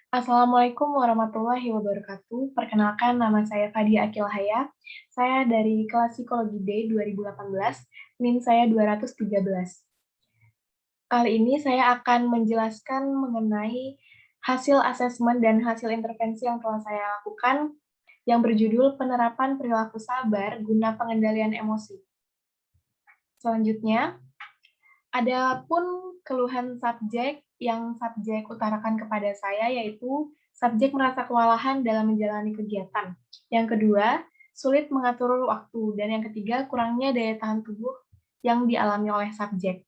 Assalamualaikum warahmatullahi wabarakatuh. Perkenalkan, nama saya Fadia Akilhaya. Saya dari kelas Psikologi D 2018, NIM saya 213. Kali ini saya akan menjelaskan mengenai hasil asesmen dan hasil intervensi yang telah saya lakukan yang berjudul Penerapan Perilaku Sabar Guna Pengendalian Emosi. Selanjutnya, adapun keluhan subjek yang subjek utarakan kepada saya yaitu subjek merasa kewalahan dalam menjalani kegiatan. Yang kedua, sulit mengatur waktu. Dan yang ketiga, kurangnya daya tahan tubuh yang dialami oleh subjek.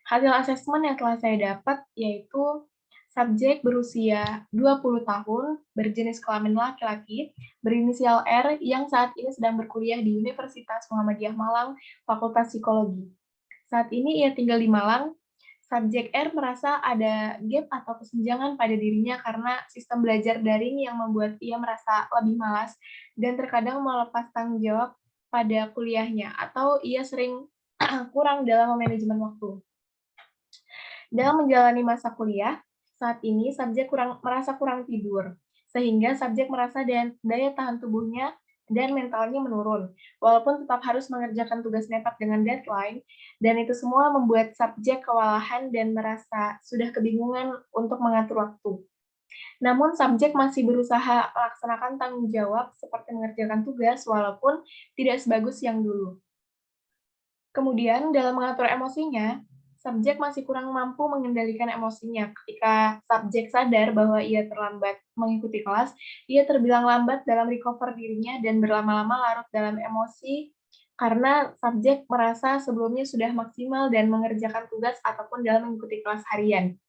Hasil asesmen yang telah saya dapat yaitu subjek berusia 20 tahun, berjenis kelamin laki-laki, berinisial R yang saat ini sedang berkuliah di Universitas Muhammadiyah Malang, Fakultas Psikologi. Saat ini ia tinggal di Malang. Subjek R merasa ada gap atau kesenjangan pada dirinya karena sistem belajar daring yang membuat ia merasa lebih malas dan terkadang melepas tanggung jawab pada kuliahnya, atau ia sering kurang dalam manajemen waktu. Dalam menjalani masa kuliah, saat ini subjek merasa kurang tidur, sehingga subjek merasa daya tahan tubuhnya dan mentalnya menurun, walaupun tetap harus mengerjakan tugas mepet dengan deadline, dan itu semua membuat subjek kewalahan dan merasa sudah kebingungan untuk mengatur waktu. Namun subjek masih berusaha melaksanakan tanggung jawab seperti mengerjakan tugas walaupun tidak sebagus yang dulu. Kemudian dalam mengatur emosinya, subjek masih kurang mampu mengendalikan emosinya. Ketika subjek sadar bahwa ia terlambat mengikuti kelas, ia terbilang lambat dalam recover dirinya dan berlama-lama larut dalam emosi karena subjek merasa sebelumnya sudah maksimal dan mengerjakan tugas ataupun dalam mengikuti kelas harian.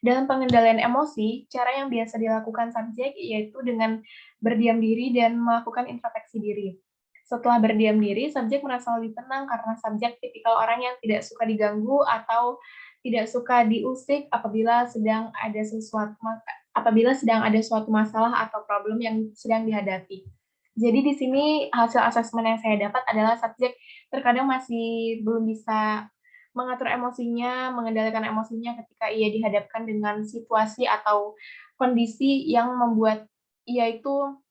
Dalam pengendalian emosi, cara yang biasa dilakukan subjek yaitu dengan berdiam diri dan melakukan introspeksi diri. Setelah berdiam diri, subjek merasa lebih tenang karena subjek tipikal orang yang tidak suka diganggu atau tidak suka diusik apabila sedang ada suatu masalah atau problem yang sedang dihadapi. Jadi di sini hasil asesmen yang saya dapat adalah subjek terkadang masih belum bisa mengatur emosinya, mengendalikan emosinya ketika ia dihadapkan dengan situasi atau kondisi yang membuat ia itu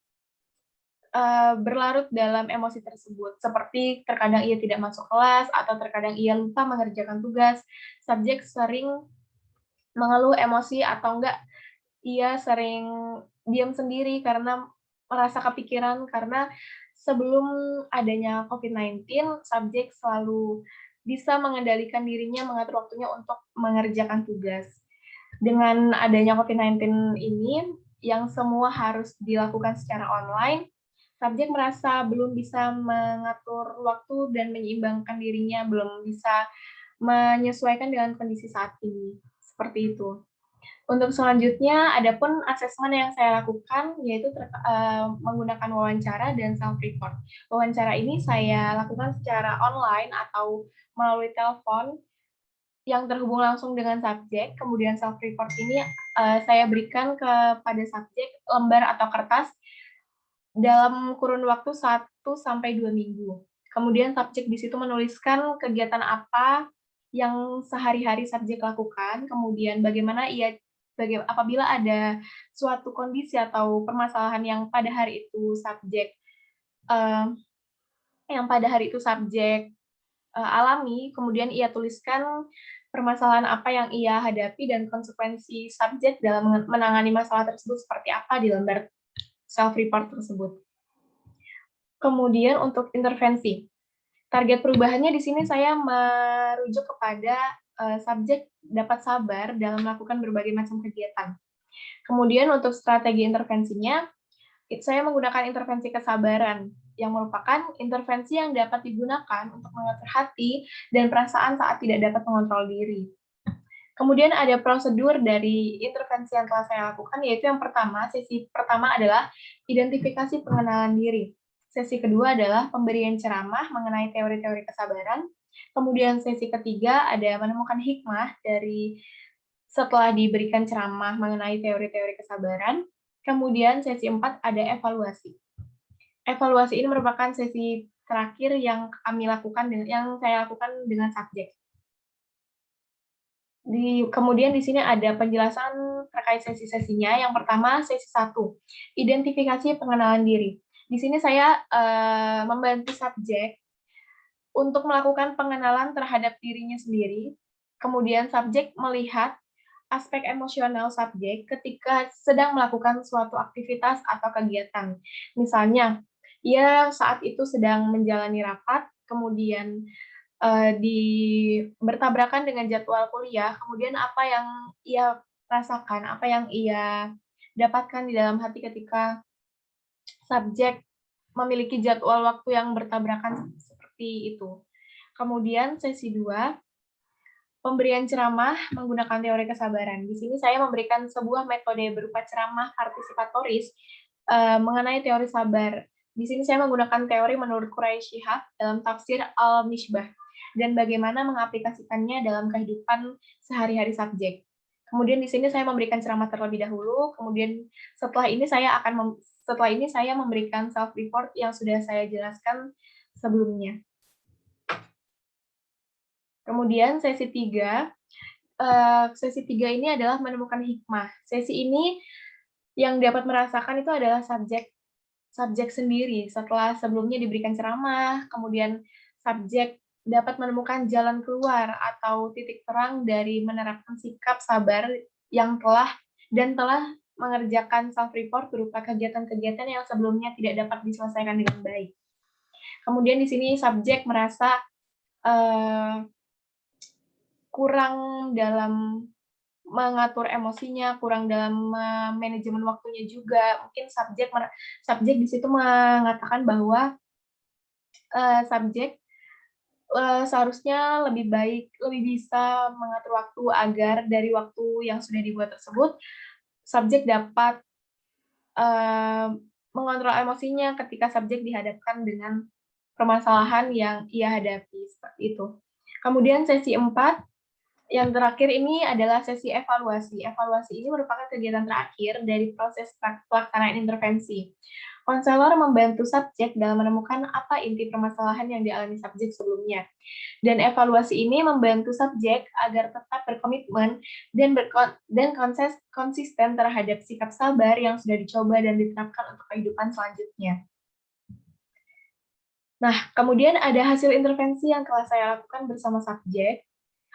berlarut dalam emosi tersebut, seperti terkadang ia tidak masuk kelas atau terkadang ia lupa mengerjakan tugas. Subjek sering mengeluh emosi atau enggak ia sering diam sendiri karena merasa kepikiran, karena sebelum adanya COVID-19, subjek selalu bisa mengendalikan dirinya, mengatur waktunya untuk mengerjakan tugas. Dengan adanya COVID-19 ini, yang semua harus dilakukan secara online, subjek merasa belum bisa mengatur waktu dan menyeimbangkan dirinya, belum bisa menyesuaikan dengan kondisi saat ini. Seperti itu. Untuk selanjutnya, adapun asesmen yang saya lakukan yaitu menggunakan wawancara dan self report. Wawancara ini saya lakukan secara online atau melalui telepon yang terhubung langsung dengan subjek. Kemudian self report ini saya berikan kepada subjek lembar atau kertas dalam kurun waktu 1 sampai 2 minggu. Kemudian subjek di situ menuliskan kegiatan apa yang sehari-hari subjek lakukan, kemudian bagaimana apabila ada suatu kondisi atau permasalahan eee, yang pada hari itu subjek alami, kemudian ia tuliskan permasalahan apa yang ia hadapi dan konsekuensi subjek dalam menangani masalah tersebut seperti apa di lembar self report tersebut. Kemudian untuk intervensi. Target perubahannya di sini saya merujuk kepada subjek dapat sabar dalam melakukan berbagai macam kegiatan. Kemudian untuk strategi intervensinya, saya menggunakan intervensi kesabaran, yang merupakan intervensi yang dapat digunakan untuk mengatur hati dan perasaan saat tidak dapat mengontrol diri. Kemudian ada prosedur dari intervensi yang telah saya lakukan, yaitu sesi pertama adalah identifikasi pengenalan diri. Sesi kedua adalah pemberian ceramah mengenai teori-teori kesabaran. Kemudian sesi ketiga ada menemukan hikmah dari setelah diberikan ceramah mengenai teori-teori kesabaran. Kemudian sesi 4 ada evaluasi. Evaluasi ini merupakan sesi terakhir yang saya lakukan dengan subjek. Kemudian di sini ada penjelasan terkait sesi-sesinya. Yang pertama, sesi 1, identifikasi pengenalan diri. Di sini saya membantu subjek untuk melakukan pengenalan terhadap dirinya sendiri. Kemudian subjek melihat aspek emosional subjek ketika sedang melakukan suatu aktivitas atau kegiatan. Misalnya, ia saat itu sedang menjalani rapat, kemudian bertabrakan dengan jadwal kuliah, kemudian apa yang ia rasakan, apa yang ia dapatkan di dalam hati ketika subjek memiliki jadwal waktu yang bertabrakan seperti itu. Kemudian sesi 2, pemberian ceramah menggunakan teori kesabaran. Di sini saya memberikan sebuah metode berupa ceramah partisipatoris mengenai teori sabar. Di sini saya menggunakan teori menurut Quraisy Shihab dalam tafsir Al-Mishbah dan bagaimana mengaplikasikannya dalam kehidupan sehari-hari subjek. Kemudian di sini saya memberikan ceramah terlebih dahulu, kemudian setelah ini saya memberikan self report yang sudah saya jelaskan sebelumnya. Kemudian sesi 3 ini adalah menemukan hikmah. Sesi ini yang dapat merasakan itu adalah subjek sendiri. Setelah sebelumnya diberikan ceramah, kemudian subjek dapat menemukan jalan keluar atau titik terang dari menerapkan sikap sabar yang telah mengerjakan self report berupa kegiatan-kegiatan yang sebelumnya tidak dapat diselesaikan dengan baik. Kemudian di sini subjek merasa kurang dalam mengatur emosinya, kurang dalam manajemen waktunya juga. Mungkin subjek di situ mengatakan bahwa subjek seharusnya lebih bisa mengatur waktu agar dari waktu yang sudah dibuat tersebut, subjek dapat mengontrol emosinya ketika subjek dihadapkan dengan permasalahan yang ia hadapi, seperti itu. Kemudian sesi 4, yang terakhir ini adalah sesi evaluasi. Evaluasi ini merupakan kegiatan terakhir dari proses pelaksanaan intervensi. Konselor membantu subjek dalam menemukan apa inti permasalahan yang dialami subjek sebelumnya. Dan evaluasi ini membantu subjek agar tetap berkomitmen dan konsisten terhadap sikap sabar yang sudah dicoba dan diterapkan untuk kehidupan selanjutnya. Nah, kemudian ada hasil intervensi yang telah saya lakukan bersama subjek.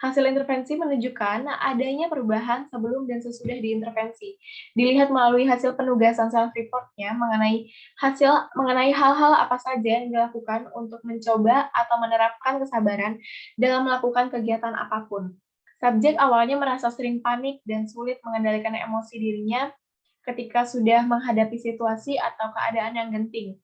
Hasil intervensi menunjukkan adanya perubahan sebelum dan sesudah diintervensi. Dilihat melalui hasil penugasan self-report-nya mengenai hal-hal apa saja yang dilakukan untuk mencoba atau menerapkan kesabaran dalam melakukan kegiatan apapun. Subjek awalnya merasa sering panik dan sulit mengendalikan emosi dirinya ketika sudah menghadapi situasi atau keadaan yang genting.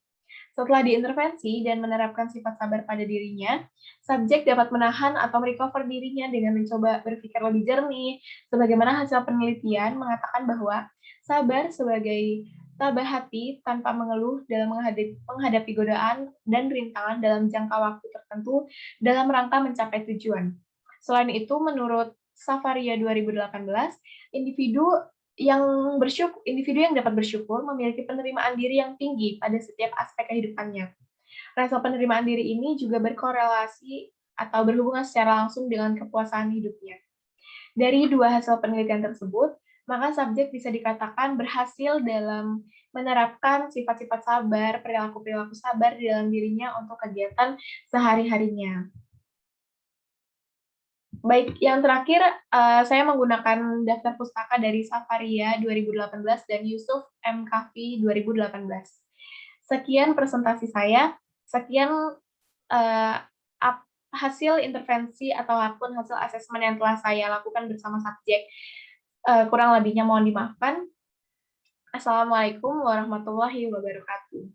Setelah diintervensi dan menerapkan sifat sabar pada dirinya, subjek dapat menahan atau merecover dirinya dengan mencoba berpikir lebih jernih, sebagaimana hasil penelitian mengatakan bahwa sabar sebagai tabah hati tanpa mengeluh dalam menghadapi godaan dan rintangan dalam jangka waktu tertentu dalam rangka mencapai tujuan. Selain itu, menurut Safaria 2018, individu individu yang dapat bersyukur memiliki penerimaan diri yang tinggi pada setiap aspek kehidupannya. Rasa penerimaan diri ini juga berkorelasi atau berhubungan secara langsung dengan kepuasan hidupnya. Dari dua hasil penelitian tersebut, maka subjek bisa dikatakan berhasil dalam menerapkan sifat-sifat sabar, perilaku-perilaku sabar di dalam dirinya untuk kegiatan sehari-harinya. Baik, yang terakhir saya menggunakan daftar pustaka dari Safaria 2018 dan Yusuf M. Kafi 2018. Sekian presentasi saya, sekian hasil intervensi atau hasil asesmen yang telah saya lakukan bersama subjek. Kurang lebihnya mohon dimaafkan. Assalamualaikum warahmatullahi wabarakatuh.